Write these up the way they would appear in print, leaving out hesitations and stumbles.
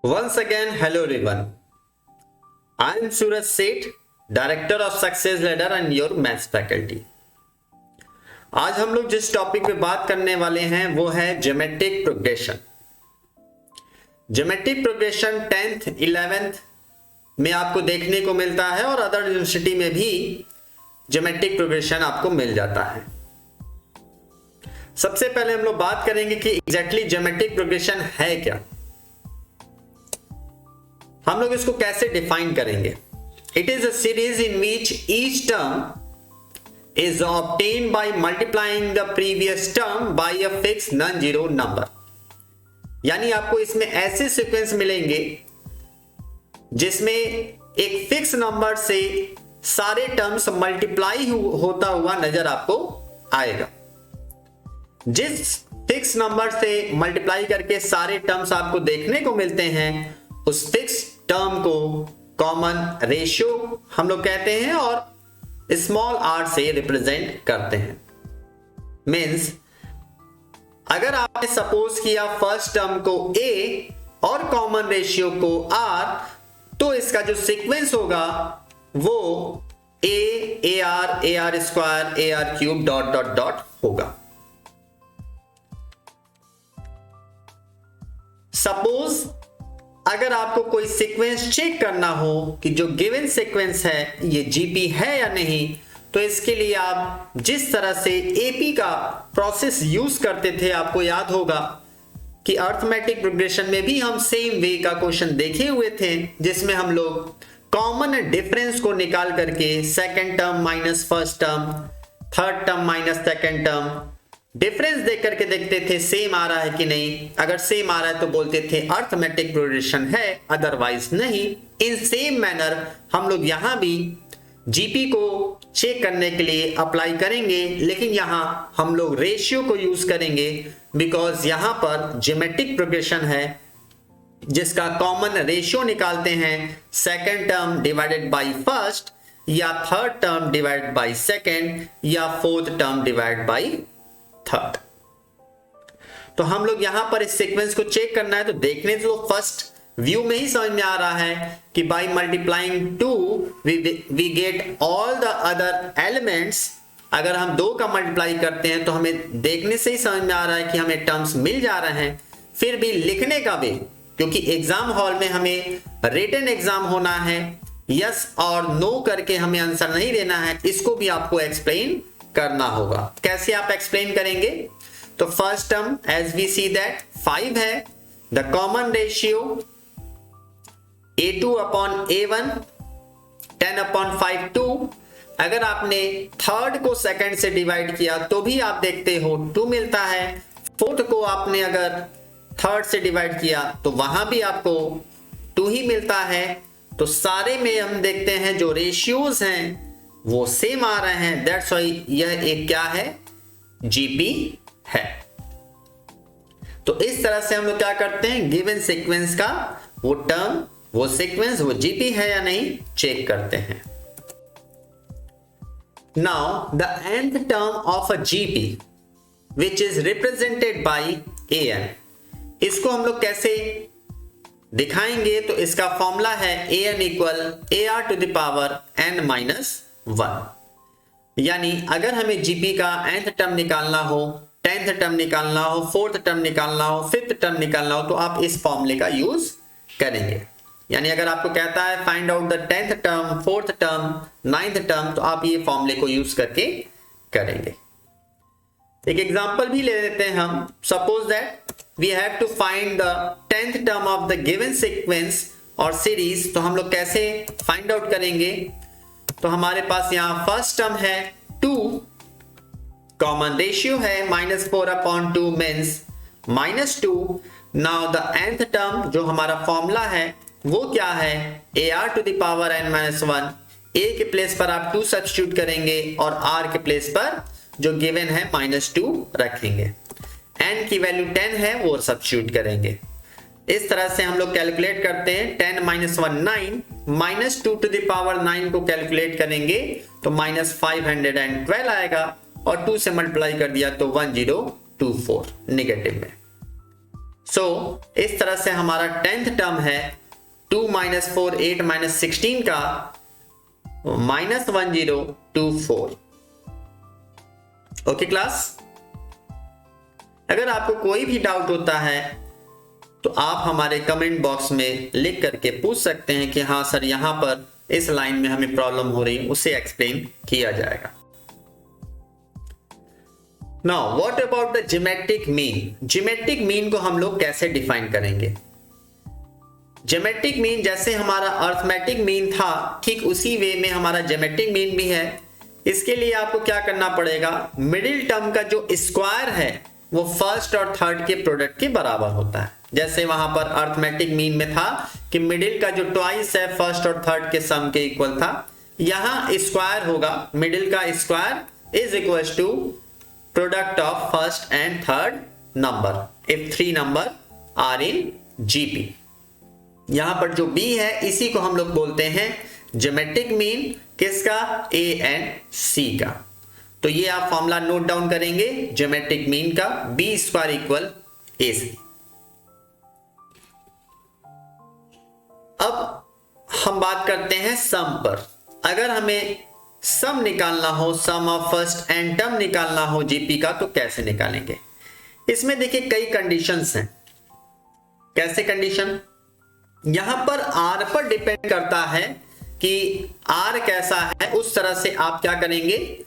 Once again, hello everyone. I am Suraj Seth, Director of Success Ladder and your Maths Faculty. आज हम लोग जिस topic पे बात करने वाले हैं वो है geometric progression. Geometric progression 10th 11th में आपको देखने को मिलता है और अदर यूनिवर्सिटी में भी ज्योमेट्रिक प्रोग्रेशन आपको मिल जाता है। सबसे पहले हम लोग बात करेंगे कि एग्जैक्टली ज्योमेट्रिक प्रोग्रेशन है क्या, हम लोग इसको कैसे डिफाइन करेंगे। It is a series in which each term is obtained by multiplying the previous term by a fixed non-zero number। यानी आपको इसमें ऐसे सीक्वेंस मिलेंगे जिसमें एक फिक्स नंबर से सारे टर्म्स मल्टीप्लाई होता हुआ नजर आपको आएगा। जिस फिक्स नंबर से मल्टीप्लाई करके सारे टर्म्स आपको देखने को मिलते हैं उस फिक्स टर्म को कॉमन रेशियो हम लोग कहते हैं और स्मॉल आर से रिप्रेजेंट करते हैं। मींस अगर आपने सपोज किया फर्स्ट टर्म को ए और कॉमन रेशियो को आर, तो इसका जो सीक्वेंस होगा वो A R square A R cube dot dot dot होगा। सपोज अगर आपको कोई सीक्वेंस चेक करना हो कि जो गिवन सीक्वेंस है ये जीपी है या नहीं, तो इसके लिए आप जिस तरह से एपी का प्रोसेस यूज करते थे आपको याद होगा कि अर्थमेटिक प्रोग्रेशन में भी हम सेम वे का क्वेश्चन देखे हुए थे, जिसमें हम लोग कॉमन डिफरेंस को निकाल करके second term minus first term, third term minus second term, difference देख करके देखते थे सेम आ रहा है कि नहीं। अगर सेम आ रहा है तो बोलते थे अर्थमेटिक प्रोग्रेशन है, अदरवाइज नहीं। इन सेम मैनर हम लोग यहां भी जीपी को चेक करने के लिए अप्लाई करेंगे, लेकिन यहां हम लोग रेशियो को यूज करेंगे बिकॉज यहां पर ज्योमेट्रिक प्रोग्रेशन है जिसका कॉमन रेशियो निकालते हैं second term divided by first, या third term divided by second, या fourth term divided by third. तो हम लोग यहां पर इस सीक्वेंस को चेक करना है, तो देखने तो फर्स्ट व्यू में ही समझ में आ रहा है कि by multiplying 2 we get all the other elements. अगर हम 2 का मल्टीप्लाई करते हैं तो हमें देखने से ही समझ में आ रहा है कि हमें टर्म्स मिल जा रहे हैं। फिर भी लिखने का वे, क्योंकि एग्जाम हॉल में हमें रिटन एग्जाम होना है, यस और नो करके हमें आंसर नहीं देना है, इसको भी आपको एक्सप्लेन करना होगा। कैसे आप एक्सप्लेन करेंगे? तो first term as we see that 5 है, the common ratio a2 upon a1 10 upon 5 2। अगर आपने थर्ड को सेकंड से डिवाइड किया तो भी आप देखते हो 2 मिलता है। फोर्थ को आपने अगर थर्ड से डिवाइड किया तो वहां भी आपको 2 ही मिलता है। तो सारे में हम देखते हैं जो रेशियोज हैं वो सेम आ रहे हैं, दैट्स व्हाई यह एक क्या है, जीपी है। तो इस तरह से हम लोग क्या करते हैं, गिवन सीक्वेंस का वो टर्म वो सीक्वेंस वो जीपी है या नहीं चेक करते हैं। Now the nth term of a GP which is represented by an, इसको हम लोग कैसे दिखाएंगे? तो इसका फॉर्मूला है an equal ar to the power n minus 1। यानी अगर हमें जीपी का nth टर्म निकालना हो, 10th टर्म निकालना हो, 4th टर्म निकालना हो, 5th टर्म निकालना हो, तो आप इस फॉर्मूले का यूज करेंगे। यानी अगर आपको कहता है find out the 10th term, 4th term, 9th term, तो आप ये फॉर्मूले को यूज करके करेंगे। एक एग्जांपल भी ले लेते हैं हम। Suppose that we have to find the 10th term of the given sequence और सीरीज। तो हम लोग कैसे फाइंड आउट करेंगे? तो हमारे पास यहां फर्स्ट टर्म है 2, कॉमन रेशियो है -4 upon 2 means -2। Now the nth term जो हमारा फॉर्मूला है वो क्या है, ar to the power n minus 1। a के प्लेस पर आप 2 सब्स्टिट्यूट करेंगे और r के प्लेस पर जो गिवन है -2 रखेंगे। n की वैल्यू 10 है वो सब्स्टिट्यूट करेंगे। इस तरह से हम लोग कैलकुलेट करते हैं। 10 माइनस 1 9, -2 टू द पावर 9 को कैलकुलेट करेंगे तो -512 आएगा, और 2 से मल्टीप्लाई कर दिया तो 1024 नेगेटिव में। सो इस तरह से हमारा 10th टर्म है 2 - 4 8 - 16 का -1024। ओके क्लास, अगर आपको कोई भी डाउट होता है तो आप हमारे कमेंट बॉक्स में लिख करके पूछ सकते हैं कि हाँ सर यहां पर इस लाइन में हमें प्रॉब्लम हो रही है, उसे एक्सप्लेन किया जाएगा। Now what about the geometric mean? Geometric mean को हम लोग कैसे डिफाइन करेंगे? ज्योमेट्रिक मीन जैसे हमारा अर्थमेटिक मीन था, ठीक उसी वे में हमारा ज्योमेट्रिक मीन भी है। इसके लिए आपको क्या करना पड़ेगा, मिडिल टर्म का जो स्क्वायर है वो फर्स्ट और थर्ड के प्रोडक्ट के बराबर होता है। जैसे वहां पर अर्थमेटिक मीन में था कि मिडिल का जो ट्वाइस है फर्स्ट और थर्ड के सम के इक्वल था, यहां स्क्वायर होगा, मिडिल का square is equal to product of first and third number if 3 number are in GP. यहां पर जो बी है इसी को हम लोग बोलते हैं ज्योमेट्रिक मीन, किसका? ए एंड सी का। तो ये आप फॉर्मूला नोट डाउन करेंगे ज्योमेट्रिक मीन का, बी स्क्वायर इक्वल ए सी। अब हम बात करते हैं सम पर। अगर हमें सम निकालना हो, सम ऑफ फर्स्ट एंड टर्म निकालना हो जीपी का, तो कैसे निकालेंगे? इसमें देखिए कई कंडीशंस हैं। कैसे कंडीशन? यहां पर आर पर डिपेंड करता है कि आर कैसा है, उस तरह से आप क्या करेंगे,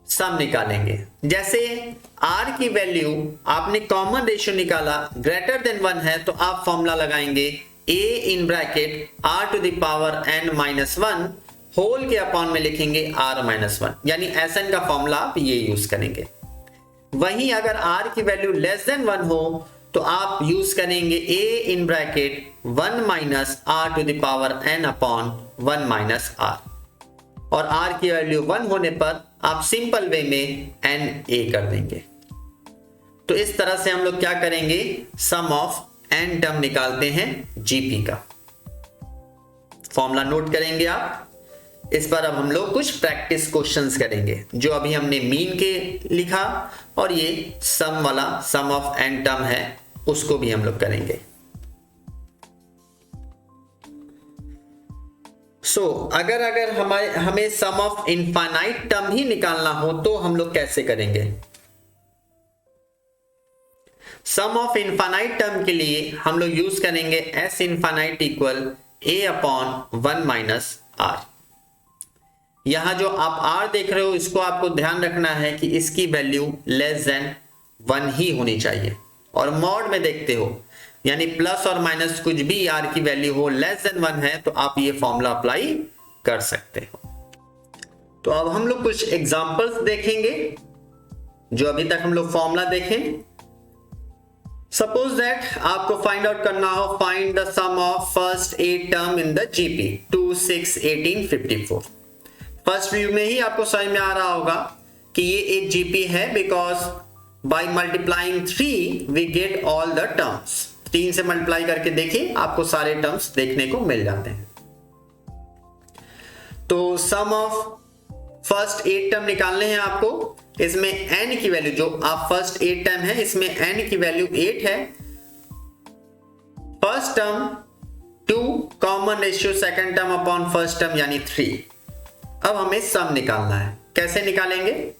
सम निकालेंगे। जैसे आर की वैल्यू आपने कॉमन रेशियो निकाला ग्रेटर देन 1 है, तो आप फॉर्मूला लगाएंगे a in bracket r to the power n - 1 whole के अपॉन में लिखेंगे r - 1, यानी Sn का फॉर्मूला आप ये यूज करेंगे। वहीं अगर r की वैल्यू लेस देन 1 हो तो आप यूज करेंगे a in bracket 1 - r to the power n upon 1 - r, और r की वैल्यू 1 होने पर आप सिंपल वे में na कर देंगे। तो इस तरह से हम लोग क्या करेंगे, सम ऑफ n टर्म निकालते हैं जीपी का। फॉर्मूला नोट करेंगे आप। इस पर अब हम लोग कुछ प्रैक्टिस क्वेश्चंस करेंगे, जो अभी हमने मीन के लिखा और ये सम वाला सम ऑफ n टर्म है उसको भी हम लोग करेंगे। अगर हमें सम ऑफ इनफाइनाइट टर्म ही निकालना हो तो हम लोग कैसे करेंगे? सम ऑफ इनफाइनाइट टर्म के लिए हम लोग यूज करेंगे s infinite equal a upon 1 - r। यहां जो आप r देख रहे हो इसको आपको ध्यान रखना है कि इसकी वैल्यू लेस देन 1 ही होनी चाहिए, और मॉड में देखते हो यानी प्लस और माइनस कुछ भी r की वैल्यू हो लेस देन 1 है तो आप ये फॉर्मूला अप्लाई कर सकते हो। तो अब हम लोग कुछ एग्जांपल्स देखेंगे जो अभी तक हम लोग फॉर्मूला देखें। सपोज दैट आपको फाइंड आउट करना हो, find the sum of first 8 term in the GP 2 6 18 54। First view में ही आपको समझ में आ रहा होगा कि ये एक जीपी है, because by multiplying 3 we get all the terms. 3 से मल्टीप्लाई करके देखिए आपको सारे टर्म्स देखने को मिल जाते हैं। तो सम ऑफ फर्स्ट 8 टर्म निकालने हैं आपको। इसमें n की वैल्यू, जो आप फर्स्ट 8 टर्म है इसमें n की वैल्यू 8 है। First term 2 common ratio second term upon first term यानी 3। अब हमें सम निकालना है। कैसे निकालेंगे?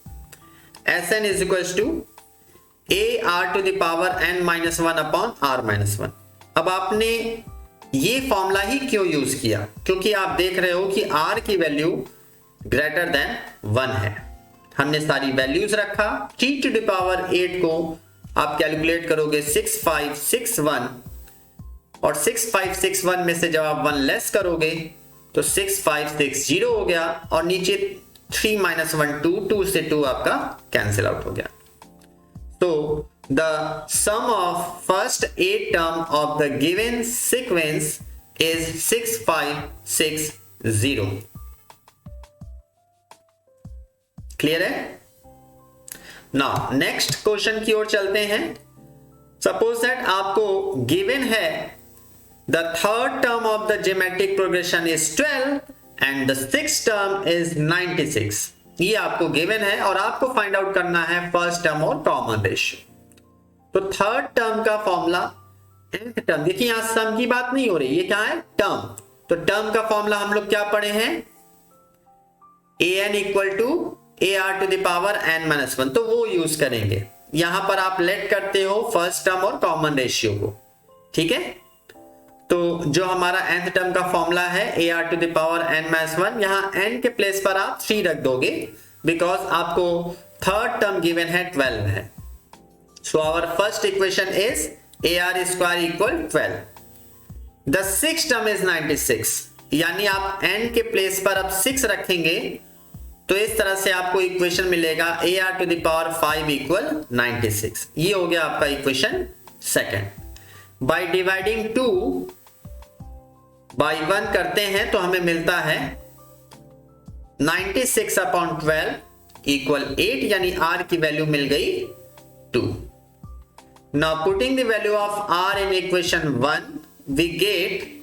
Sn is equal to a r to the power n - 1 upon r - 1। अब आपने ये फॉर्मूला ही क्यों यूज किया? क्योंकि आप देख रहे हो कि r की वैल्यू ग्रेटर देन 1 है। हमने सारी वैल्यूज रखा, t टू द पावर 8 को आप कैलकुलेट करोगे 6561, और 6561 में से जब आप 1 लेस करोगे तो 6560 हो गया, और नीचे 3 - 1 2, 2 से 2 आपका कैंसिल आउट हो गया। तो the sum of first 8 term of the given sequence is 6560। Clear है? नाउ नेक्स्ट क्वेश्चन की ओर चलते हैं। सपोज दैट आपको गिवन है the third term of the geometric progression is 12 and the sixth term is 96। ये आपको गिवन है और आपको फाइंड आउट करना है फर्स्ट टर्म और कॉमन रेशियो। तो थर्ड टर्म का फॉर्मूला, nth टर्म, देखिए यहां सम की बात नहीं हो रही, ये क्या है, टर्म। तो टर्म का फॉर्मूला हम लोग क्या पढ़े हैं, an equal to AR to the power n minus 1, तो वो यूज करेंगे। यहां पर आप लेट करते हो फर्स्ट टर्म और कॉमन रेशियो को, ठीक है। तो जो हमारा nth टर्म का फॉर्मूला है AR to the power n minus 1, यहां n के प्लेस पर आप 3 रख दोगे, बिकॉज आपको थर्ड टर्म गिवन है 12 है। So our first equation is AR square equal 12। The six term is 96, यानी आप n के प्लेस पर अब 6 रखेंगे, तो इस तरह से आपको इक्वेशन मिलेगा AR to the power 5 equal 96। ये हो गया आपका equation second. By dividing 2 by 1 करते हैं तो हमें मिलता है 96 अपॉन 12 इक्वल 8, यानी R की वैल्यू मिल गई 2। Now putting the value of R in equation 1, we get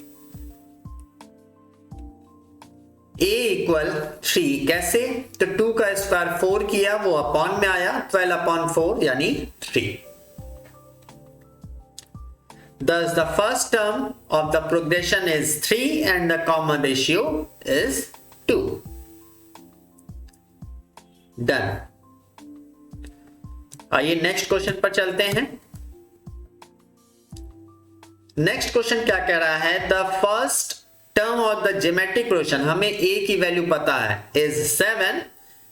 A equal 3। कैसे, तो 2 का स्क्वायर 4 किया, वो अपॉन में आया, 12 अपॉन 4 यानी 3। Thus the first term of the progression is 3 and the common ratio is 2. Done. आइए नेक्स्ट क्वेश्चन पर चलते हैं। नेक्स्ट क्वेश्चन क्या कह रहा है, the first term of the geometric progression, हमें a की वैल्यू पता है, is 7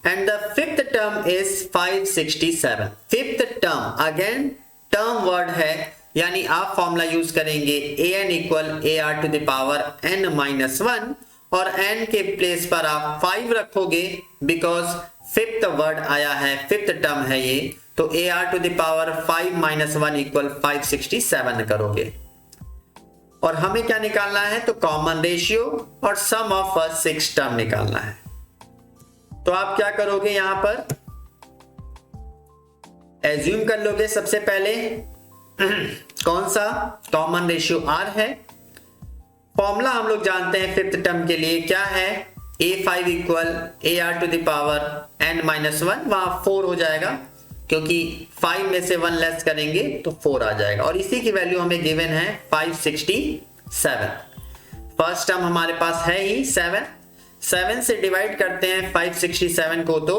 and the fifth term is 567। Fifth term, again term word है, यानी आप फॉर्मूला यूज करेंगे an equal AR to the power n minus 1, और n के प्लेस पर आप 5 रखोगे, बिकॉज फिफ्थ वर्ड आया है, फिफ्थ टर्म है ये, तो AR to the power 5 minus 1 equal 567 करोगे। और हमें क्या निकालना है, तो कॉमन रेशियो और सम ऑफ फर्स्ट 6 टर्म निकालना है। तो आप क्या करोगे, यहां पर एज्यूम कर लोगे सबसे पहले कौन सा, कॉमन रेशियो R है। फॉर्मूला हम लोग जानते हैं फिफ्थ टर्म के लिए, क्या है, A5 equal AR to the power n minus 1, वहां 4 हो जाएगा, क्योंकि 5 में से 1 लेस करेंगे तो 4 आ जाएगा, और इसी की वैल्यू हमें गिवन है 567। फर्स्ट टर्म हमारे पास है ही 7, 7 से डिवाइड करते हैं 567 को, तो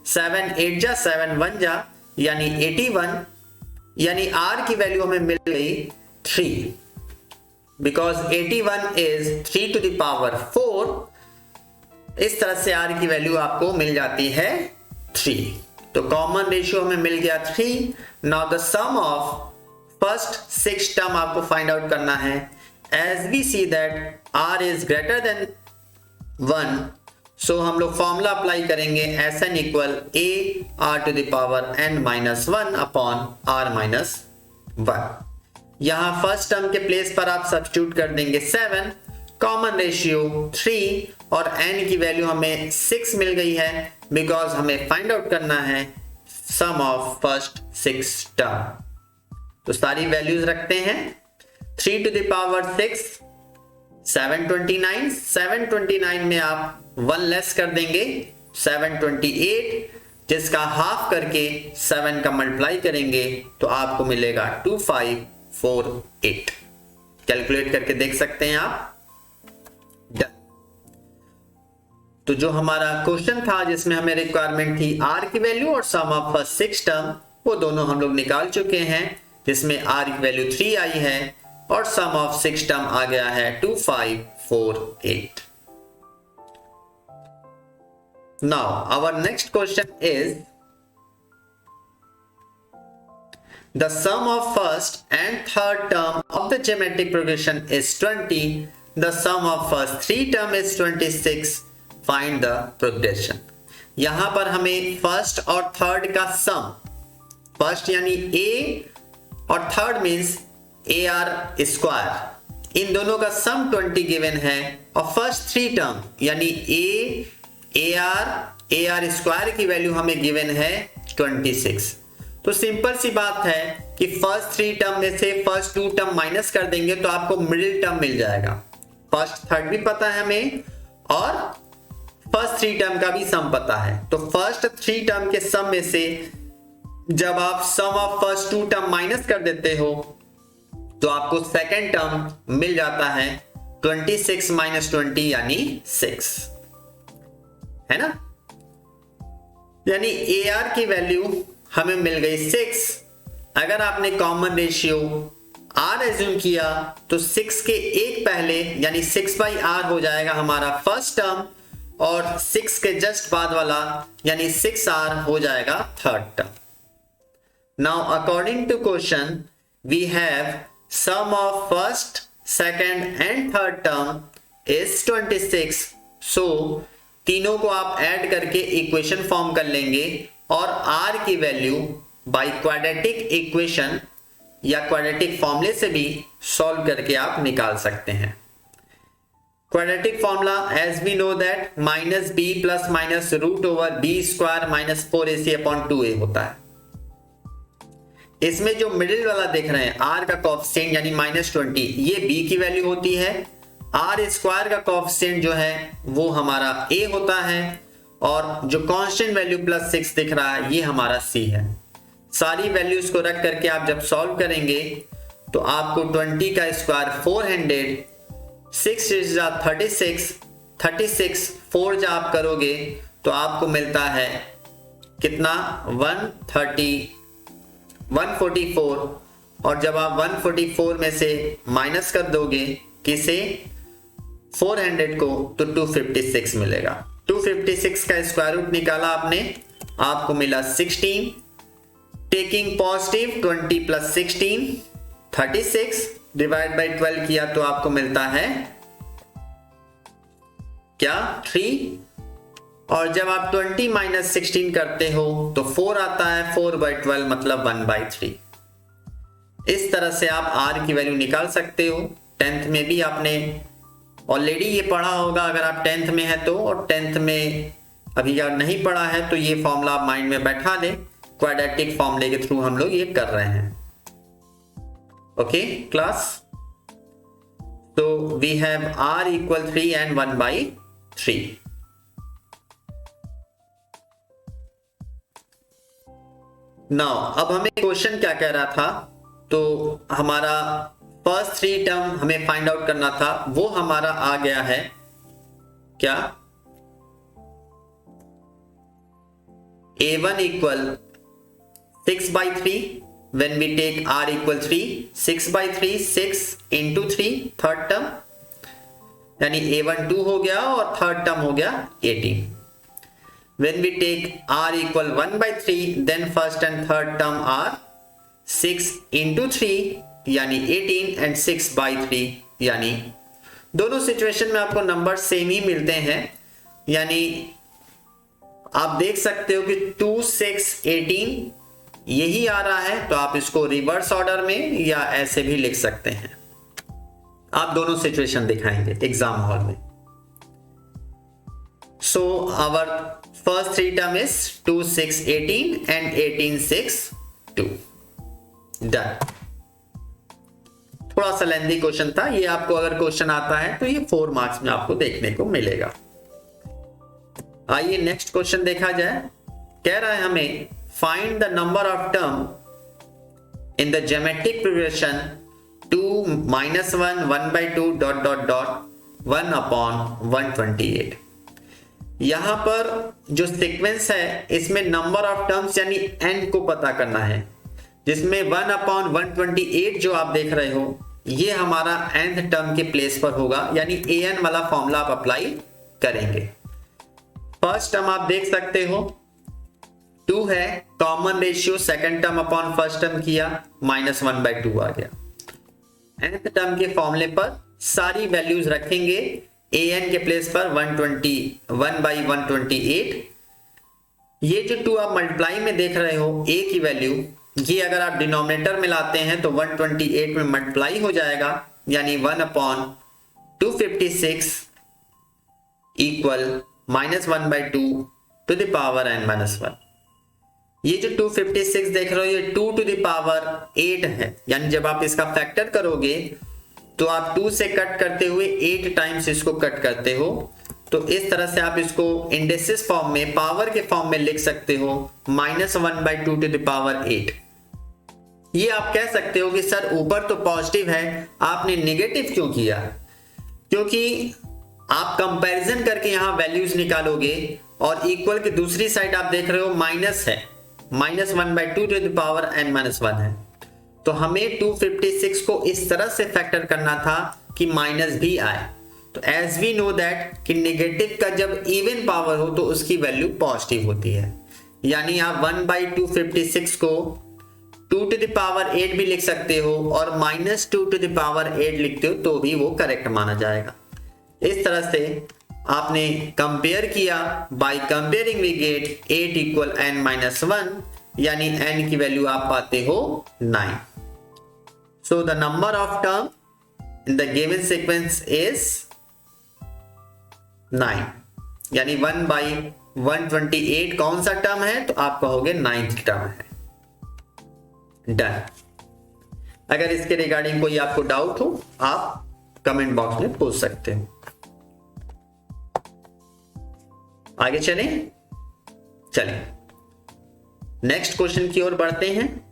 7 8 जा 7 1 जा, यानी 81, यानी R की वैल्यू हमें मिल गई 3, because 81 is 3 to the power 4। इस तरह से R की वैल्यू आपको मिल जाती है 3। तो कॉमन रेशियो हमें मिल गया 3। Now the sum of first 6 term आपको फाइंड आउट करना है। As we see that R is greater than 1, so हम लोग फॉर्मूला अप्लाई करेंगे Sn equal AR to the power n minus 1 upon R minus 1। यहां फर्स्ट टर्म के place पर आप सब्स्टिट्यूट कर देंगे 7, कॉमन रेशियो 3, और n की वैल्यू हमें 6 मिल गई है, बिकॉज हमें फाइंड आउट करना है सम ऑफ फर्स्ट 6 टर्म। तो सारी वैल्यूज रखते हैं, 3 टू द पावर 6 729, 729 में आप 1 लेस कर देंगे 728, जिसका हाफ करके 7 का मल्टीप्लाई करेंगे तो आपको मिलेगा 2548। कैलकुलेट करके देख सकते हैं आप। डन। तो जो हमारा क्वेश्चन था जिसमें हमें रिक्वायरमेंट थी R की वैल्यू और सम ऑफ फर्स्ट 6 टर्म, वो दोनों हम लोग निकाल चुके हैं, जिसमें R की वैल्यू 3 आई है और सम ऑफ 6 टर्म आ गया है 2548। Now our next question is the sum of first and third term of the geometric progression is 20. The sum of first 3 term is 26. Find the progression. यहां पर हमें फर्स्ट और third का सम, first यानी A और third means AR square, इन दोनों का सम 20 given है, और फर्स्ट 3 टर्म यानी AR स्क्वायर की वैल्यू हमें गिवन है 26। तो सिंपल सी बात है कि फर्स्ट 3 टर्म में से फर्स्ट 2 टर्म माइनस कर देंगे तो आपको मिडिल टर्म मिल जाएगा। फर्स्ट थर्ड भी पता है हमें और फर्स्ट 3 टर्म का भी सम पता है, तो फर्स्ट 3 टर्म के सम में से जब आप sum of first two term minus कर देते हो तो आपको सेकेंड टर्म मिल जाता है 26 माइनस 20 यानी 6, है ना। यानी AR की वैल्यू हमें मिल गई 6। अगर आपने कॉमन रेशियो R एज्यूम किया तो 6 के एक पहले यानी 6/R हो जाएगा हमारा फर्स्ट टर्म, और 6 के जस्ट बाद वाला यानी 6R हो जाएगा third term. Now according to question we have sum of first, second and third term is 26. So तीनों को आप ऐड करके इक्वेशन फॉर्म कर लेंगे और R की वैल्यू बाय क्वाड्रेटिक इक्वेशन या क्वाड्रेटिक फॉर्मूले से भी सॉल्व करके आप निकाल सकते हैं। Quadratic formula as we know that minus b plus minus root over b square minus 4ac upon 2a होता है। इसमें जो मिडिल वाला देख रहे हैं R का कोएफिशिएंट यानी -20, ये B की वैल्यू होती है। R स्क्वायर का कोएफिशिएंट जो है वो हमारा A होता है, और जो कांस्टेंट वैल्यू +6 दिख रहा है ये हमारा C है। सारी वैल्यूज को रख करके आप जब सॉल्व करेंगे तो आपको 20 का स्क्वायर 400, 6 जा 36, 36 4 जा आप करोगे तो आपको मिलता है कितना 144, और जब आप 144 में से माइनस कर दोगे किसे 400 को तो 256 मिलेगा। 256 का स्क्वायर रूट निकाला आपने, आपको मिला 16। Taking positive 20 plus 16 36 divide by 12 किया तो आपको मिलता है क्या 3, और जब आप 20 माइनस 16 करते हो तो 4 आता है, 4/12 मतलब 1/3। इस तरह से आप R की वैल्यू निकाल सकते हो। 10th में भी आपने ऑलरेडी ये पढ़ा होगा अगर आप 10th में है तो, और 10th में अभी अगर नहीं पढ़ा है तो ये फॉर्मूला आप माइंड में बैठा लें। क्वाड्रेटिक फॉर्मूले के थ्रू हम लोग ये कर रहे हैं। ओके क्लास, तो we have R = 3 and 1/3। Now अब हमें क्वेश्चन क्या कह रहा था, तो हमारा फर्स्ट 3 टर्म हमें फाइंड आउट करना था, वो हमारा आ गया है क्या A1 = 6/3 when we take R = 3, 6/3 6 into 3 third term, यानी A1 2 हो गया और थर्ड टर्म हो गया 18। When we take R = 1/3 then first and third term are 6 into 3 यानी 18 and 6/3 यानी दोनों सिचुएशन में आपको नंबर सेम ही मिलते हैं। यानी आप देख सकते हो कि 2 6 18 यही आ रहा है, तो आप इसको रिवर्स ऑर्डर में या ऐसे भी लिख सकते हैं। आप दोनों सिचुएशन दिखाएंगे एग्जाम हॉल में। So our first 3 term is 2 6 18 and 18 6 2। Done। थोड़ा सा लेंथी क्वेश्चन था ये, आपको अगर क्वेश्चन आता है तो ये 4 मार्क्स में आपको देखने को मिलेगा। आइए नेक्स्ट क्वेश्चन देखा जाए। कह रहा है हमें find the number of term in the geometric progression 2 -1 1/2 ... 1/128। यहां पर जो सीक्वेंस है इसमें नंबर ऑफ टर्म्स यानी n को पता करना है, जिसमें 1/128 जो आप देख रहे हो ये हमारा nth टर्म के प्लेस पर होगा, यानी an वाला फॉर्मूला आप अप्लाई करेंगे। फर्स्ट टर्म आप देख सकते हो 2 है, common ratio second term upon first term किया -1/2 आ गया। nth टर्म के फॉर्मूले पर सारी वैल्यूज रखेंगे, an के प्लेस पर 1/128। ये जो 2 आप मल्टीप्लाई में देख रहे हो a की वैल्यू, ये अगर आप डिनोमिनेटर में लाते हैं तो 128 में मल्टीप्लाई हो जाएगा, यानी 1/256 = -1/2 to the power n-1। ये जो 256 देख रहे हो ये 2 to the power 8 है, यानी जब आप इसका फैक्टर करोगे तो आप 2 से कट करते हुए 8 टाइम्स इसको कट करते हो, तो इस तरह से आप इसको इंडेसिस फॉर्म में, पावर के फॉर्म में लिख सकते हो, -1/2 टू द पावर 8। ये आप कह सकते हो कि सर ऊपर तो पॉजिटिव है, आपने नेगेटिव क्यों किया? क्योंकि आप कंपैरिजन करके यहां वैल्यूज निकालोगे और इक्वल की दूसरी साइड आप देख रहे हो माइनस है, -1/2 टू द पावर n-1 है। तो हमें 256 को इस तरह से फैक्टर करना था कि माइनस भी आए। तो एज वी नो दैट कि नेगेटिव का जब इवन पावर हो तो उसकी वैल्यू पॉजिटिव होती है, यानी आप 1/256 को 2 टू द पावर 8 भी लिख सकते हो और -2 टू द पावर 8 लिखते हो तो भी वो करेक्ट माना जाएगा। इस तरह से आपने कंपेयर किया, by comparing we get 8 equal n-1, यानी n की वैल्यू आप पाते हो 9। So the number of term in the given sequence is 9, यानी 1/128 कौन सा टर्म है? तो आप कहोगे 9th टर्म है। डन। अगर इसके रिगार्डिंग कोई आपको डाउट हो आप कमेंट बॉक्स में पूछ सकते हो। आगे चलें, नेक्स्ट क्वेश्चन की ओर बढ़ते हैं।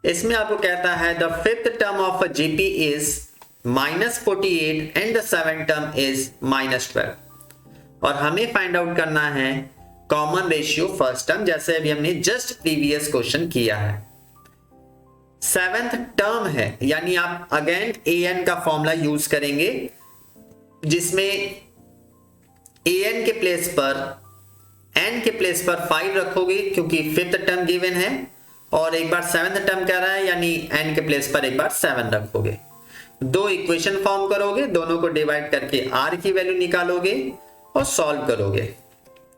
इसमें आपको कहता है the fifth term of a GP is -48 and the seventh term is -12, और हमें फाइंड आउट करना है कॉमन रेशियो फर्स्ट टर्म, जैसे अभी हमने जस्ट प्रीवियस क्वेश्चन किया है। सेवेंथ टर्म है, यानी आप अगेन an का फॉर्मूला यूज करेंगे, जिसमें an के प्लेस पर n के प्लेस पर 5 रखोगे क्योंकि फिफ्थ टर्म गिवन है, और एक बार सेवेंथ टर्म कह रहा है यानी n के प्लेस पर एक बार 7 रखोगे। दो इक्वेशन फॉर्म करोगे, दोनों को डिवाइड करके r की वैल्यू निकालोगे और सॉल्व करोगे।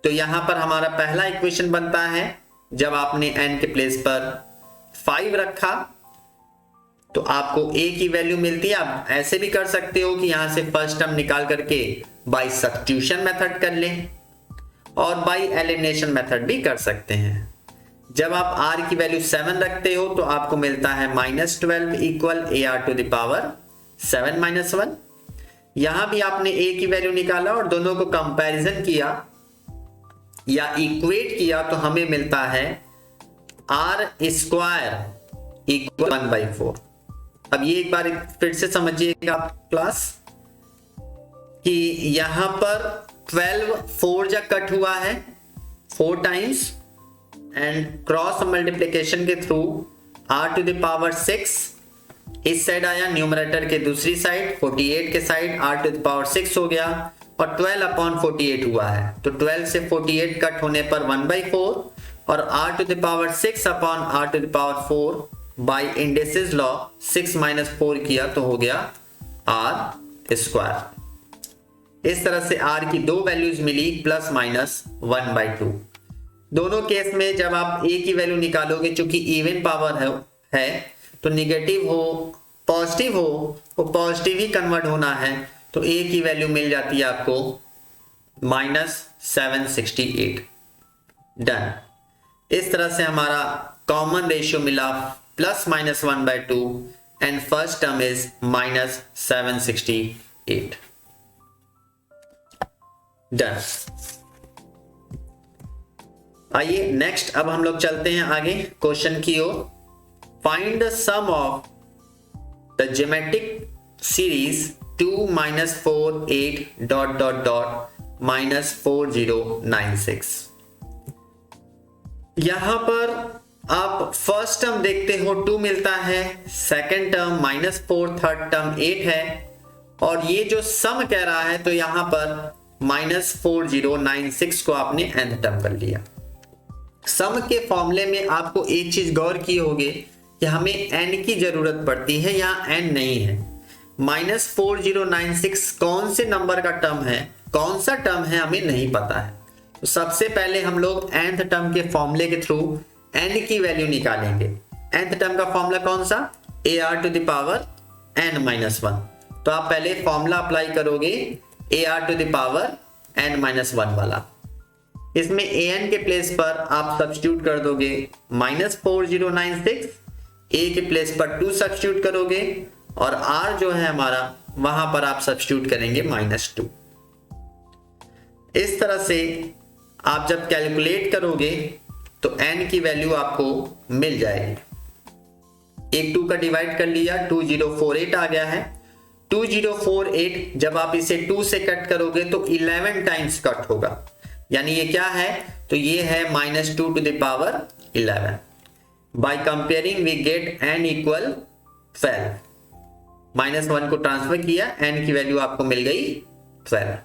तो यहां पर हमारा पहला इक्वेशन बनता है, जब आपने n के प्लेस पर 5 रखा तो आपको a की वैल्यू मिलती है। आप ऐसे भी कर सकते हो कि यहां से फर्स्ट टर्म निकाल करके बाय सब्स्टिट्यूशन मेथड कर लें, और बाय एलिमिनेशन मेथड भी कर सकते हैं। जब आप r की वैल्यू 7 रखते हो तो आपको मिलता है -12 equal ar to the power 7-1। यहां भी आपने a की वैल्यू निकाला और दोनों को कंपैरिजन किया या इक्वेट किया तो हमें मिलता है r स्क्वायर इक्वल 1/4। अब ये एक बार फिर से समझिएगा क्लास कि यहां पर 12 4 जा कट हुआ है 4 टाइम्स, एंड क्रॉस मल्टीप्लिकेशन के through r to the power 6 इस साइड आया, न्यूमरेटर के दूसरी साइड 48 के side r to the power 6 हो गया, और 12/48 हुआ है। तो 12 से 48 कट होने पर 1/4, और r to the power 6/r to the power 4 by indices law 6 - 4 किया तो हो गया r स्क्वायर। इस तरह से r की दो वैल्यूज मिली ±1/2। दोनों केस में जब आप a की वैल्यू निकालोगे, चूंकि इवन पावर है तो निगेटिव हो पॉजिटिव हो वो पॉजिटिव ही कन्वर्ट होना है, तो a की वैल्यू मिल जाती है आपको -768। डन। इस तरह से हमारा कॉमन रेशियो मिला +-1/2 and first term is -768। Done. आइए नेक्स्ट अब हम लोग चलते हैं आगे क्वेश्चन की ओर। Find the sum of the geometric series 2 - 4 8 ... -4096। यहां पर आप फर्स्ट टर्म देखते हो 2 मिलता है, सेकंड टर्म -4, थर्ड टर्म 8 है, और ये जो सम कह रहा है तो यहां पर -4096 को आपने nth टर्म कर लिया। सम के फॉर्मूले में आपको एक चीज गौर की होगी कि हमें n की जरूरत पड़ती है, यहाँ n नहीं है। -4096 कौन से नंबर का टर्म है, कौन सा टर्म है हमें नहीं पता है। तो सबसे पहले हम लोग nth टर्म के फॉर्मूले के थ्रू n की वैल्यू निकालेंगे। nth टर्म का फॉर्मूला कौन सा? ar to the power n-1। तो आप पहले फॉर्मूला अप्लाई करोगे ar to the power n-1 वाला। इसमें an के प्लेस पर आप सब्स्टिट्यूट कर दोगे -4096, a के प्लेस पर 2 सब्स्टिट्यूट करोगे, और r जो है हमारा वहां पर आप सब्स्टिट्यूट करेंगे -2। इस तरह से आप जब कैलकुलेट करोगे तो n की वैल्यू आपको मिल जाएगी। एक 2 का डिवाइड कर लिया, 2048 आ गया है। 2048 जब आप इसे 2 से कट करोगे तो 11 टाइम्स कट होगा, यानी ये क्या है, तो ये है -2 to the power 11। By comparing we get n equal 12। -1 को ट्रांसफर किया, n की वैल्यू आपको मिल गई 12।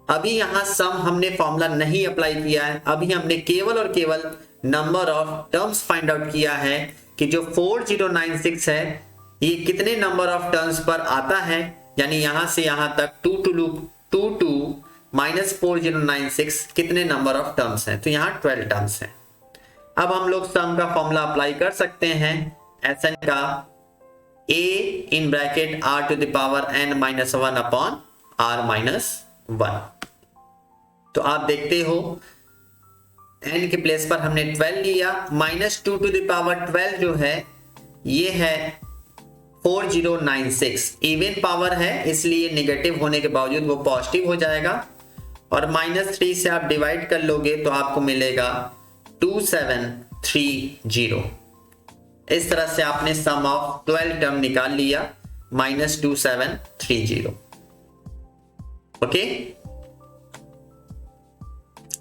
अभी यहां सम हमने फॉर्मूला नहीं अप्लाई किया है, अभी हमने केवल और केवल number of terms find out किया है कि जो 4096 है ये कितने नंबर ऑफ टर्म्स पर आता है, यानी यहां से यहां तक 2 to -4096 कितने नंबर ऑफ टर्म्स हैं, तो यहां 12 टर्म्स हैं। अब हम लोग सम का फॉर्मूला अप्लाई कर सकते हैं। Sn का a in bracket r to the power n - 1 upon r - 1। तो आप देखते हो n के प्लेस पर हमने 12 लिया, -2 to the power 12 जो है ये है 4096। इवन पावर है इसलिए नेगेटिव होने के बावजूद वो पॉजिटिव हो जाएगा, और -3 से आप डिवाइड कर लोगे तो आपको मिलेगा 2730। इस तरह से आपने सम ऑफ 12 टर्म निकाल लिया, -2730। ओके,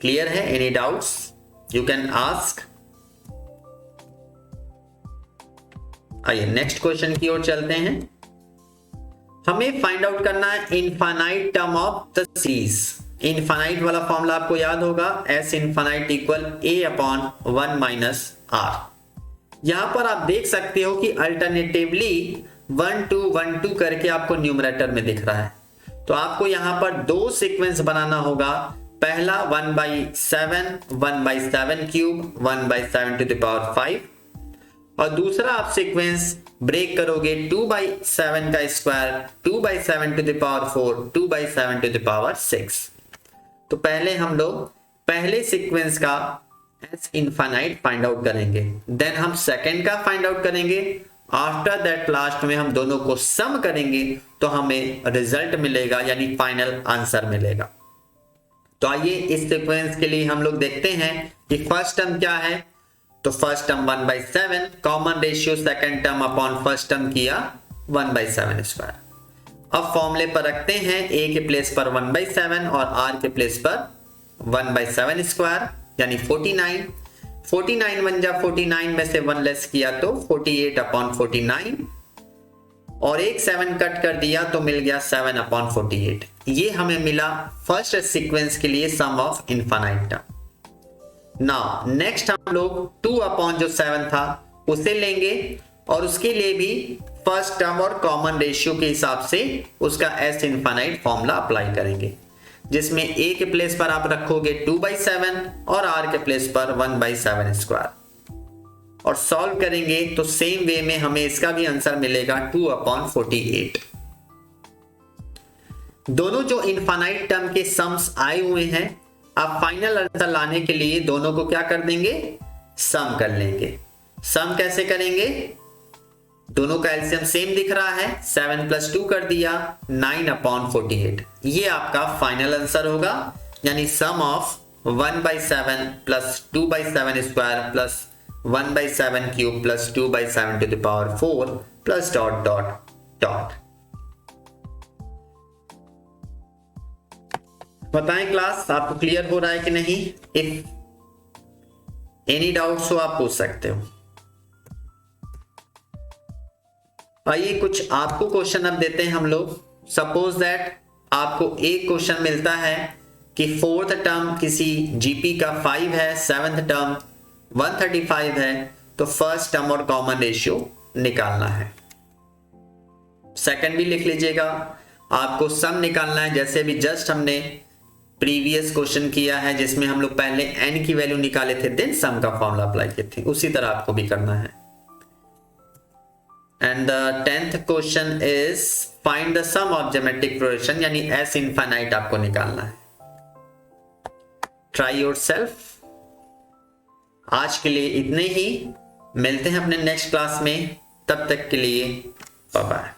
क्लियर है? Any doubts you can ask. आइए नेक्स्ट क्वेश्चन की ओर चलते हैं। हमें फाइंड आउट करना है infinite term of the series. Infinite वाला फॉर्मूला आपको याद होगा, S infinite equal a/1 - r। यहां पर आप देख सकते हो कि अल्टरनेटिवली 1 2 1 2 करके आपको न्यूमरेटर में दिख रहा है, तो आपको यहां पर दो सीक्वेंस बनाना होगा। पहला 1/7 1/7 क्यूब 1/7 to the power 5, और दूसरा आप सीक्वेंस ब्रेक करोगे 2/7 का square 2/7 to the power 4 2/7 to the power 6। तो पहले हम लोग पहले सीक्वेंस का S इनफाइनाइट फाइंड आउट करेंगे, देन हम सेकंड का फाइंड आउट करेंगे। आफ्टर दैट लास्ट में हम दोनों को सम करेंगे तो हमें रिजल्ट मिलेगा, यानी फाइनल आंसर मिलेगा। तो आइए इस सीक्वेंस के लिए हम लोग देखते हैं कि फर्स्ट टर्म क्या है। तो first term 1/7, common ratio second term upon first term किया 1/7 स्क्वायर। अब फॉर्मूले पर रखते हैं, a के प्लेस पर 1/7 और r के प्लेस पर 1/7 स्क्वायर, यानी 49। 49 बन जा 49 में से 1 लेस किया तो 48/49, और एक 7 कट कर दिया तो मिल गया 7/48। ये हमें मिला फर्स्ट सीक्वेंस के लिए sum of infinite term. Now next हम लोग 2/7 था उसे लेंगे, और उसके लिए भी फर्स्ट टर्म और कॉमन रेशियो के हिसाब से उसका S इनफाइनाइट फॉर्मूला अप्लाई करेंगे, जिसमें a के प्लेस पर आप रखोगे 2/7 और r के प्लेस पर 1/7 स्क्वायर, और सॉल्व करेंगे तो सेम वे में हमें इसका भी आंसर मिलेगा 2/48। दोनों जो इनफाइनाइट टर्म के सम्स आए हुए हैं, आप फाइनल आंसर लाने के लिए दोनों को क्या कर देंगे, सम कर लेंगे। सम कैसे करेंगे, दोनों का एलसीएम सेम दिख रहा है, 7 + 2 कर दिया 9/48। ये आपका फाइनल आंसर होगा, यानी sum of 1/7 + 2/7 square plus 1/7 cube plus 2/7 to the power 4 plus dot dot dot. बताएं क्लास आपको क्लियर हो रहा है कि नहीं? इफ एनी डाउट्स हो आप पूछ सकते हो। आइए कुछ आपको क्वेश्चन अब देते हैं हम लोग। सपोज दैट आपको एक क्वेश्चन मिलता है कि फोर्थ टर्म किसी जीपी का 5 है, सेवंथ टर्म 135 है, तो फर्स्ट टर्म और कॉमन रेशियो निकालना है। सेकंड भी लिख लीजिएगा, आपको सम निकालना है, जैसे भी जस्ट हमने प्रीवियस क्वेश्चन किया है जिसमें हम लोग पहले n की वैल्यू निकाले थे देन सम का फॉर्मूला अप्लाई किए थे, उसी तरह आपको भी करना है। And the 10th question is find the sum of geometric progression, यानी S इनफाइनाइट आपको निकालना है। Try yourself. आज के लिए इतने ही, मिलते हैं अपने नेक्स्ट क्लास में, तब तक के लिए बाय बाय।